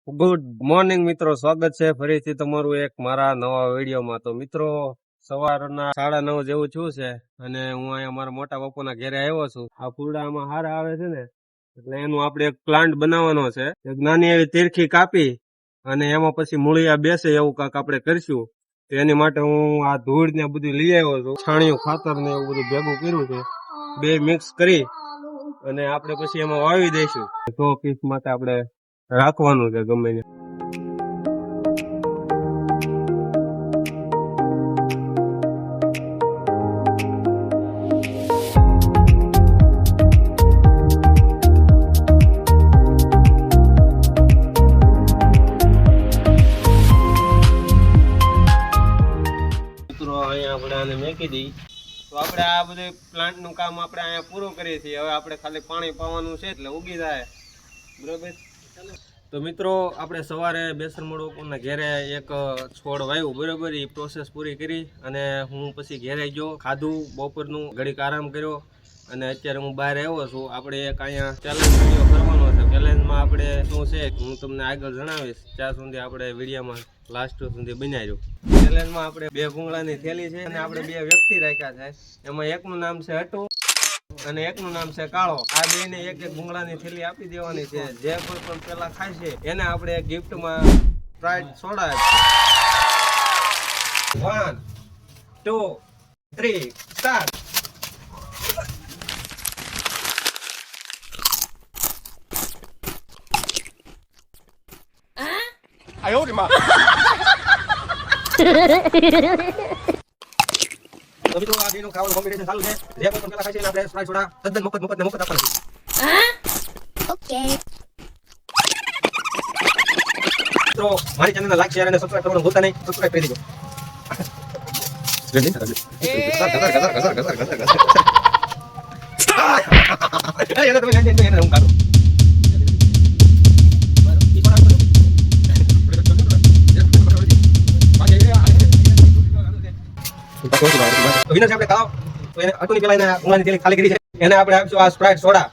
Good morning મિત્રો, સ્વાગત છે ફરીથી તમારું એક મારા નવા વિડીયોમાં। તો મિત્રો સવારના 9:30 જેવું થયું છે અને હું અહીંયા મારા મોટા બાપુના ઘરે આવ્યો છું। આ ફૂલડામાં હારા આવે છે ને, એટલે એનું આપણે એક પ્લાન્ટ બનાવવાનો છે। એક નાની એવી તીરખી કાપી અને એમાં પછી મૂળિયા બેસે એવું કાંક આપણે કરશું। તો એની માટે હું આ ધૂળ ને બધું લઈ આવ્યો છું, છાણિયું ખાતર ને એવું બધું ભેગું કર્યું છે, બે મિક્સ કરી અને આપણે પછી એમાં વાવી દઈશું। 100 પીસ માટે આપણે રાખવાનું છે ગમે તે। મિત્રો અહીંયા આપણે આને મેકી દઈ તો આપણે આ બધું પ્લાન્ટ નું કામ આપણે અહીંયા પૂરું કરીએ છીએ। હવે આપણે ખાલી પાણી પાવાનું છે એટલે ઉગી જાય, બરોબર। તો મિત્રો આપણે સવારે બેસરમોડના ઘેરે એક છોડ વાવ્યું, બરોબર। એ પ્રોસેસ પૂરી કરી અને હું પછી ઘેરે ગયો, ખાધું, બપોરનું ઘડીક આરામ કર્યો અને અત્યારે હું બહાર આવ્યો છું। આપણે એક અહીંયા ચેલેન્જ વિડીયો કરવાનો છે। ચેલેન્જમાં આપણે શું છે હું તમને આગળ જણાવીશ, ત્યાં સુધી આપણે વિડીયોમાં લાસ્ટ સુધી બનાવ્યું। ચેલેન્જમાં આપણે 2 ભૂંગળાની થેલી છે અને આપણે 2 વ્યક્તિ રાખ્યા છે। એમાં એકનું નામ છે હટુ અને એકનું નામ છે કાળો। આ બેને એક ભૂંગળાની થેલી આપી દેવાની છે। જે કોઈ પણ પેલા ખાય છે એને આપણે ગિફ્ટમાં સ્પ્રાઇટ સોડા આપીશું। 1 2 3 સ્ટાર્ટ। આયો રે માં। તો મિત્રો આ બેનું ખાવાનું કોમ્બિનેશન ચાલુ છે। જે કોઈ પણ પેલા ખાય છે એને આપણે સ્પ્રાઇટ સોડા તદ્દન મફત આપવાનું છે। ઓકે તો મારી ચેનલને લાઈક શેર અને સબસ્ક્રાઇબ કરવાનું ભૂલતા નહીં। સબસ્ક્રાઇબ કરી દેજો। વિનર આપણે ખાવ તો એને અટુની પેલા એને ભૂંગળાની થેલી ખાલી કરી છે, એને આપણે આપીશું આ સ્પ્રાઇટ સોડા।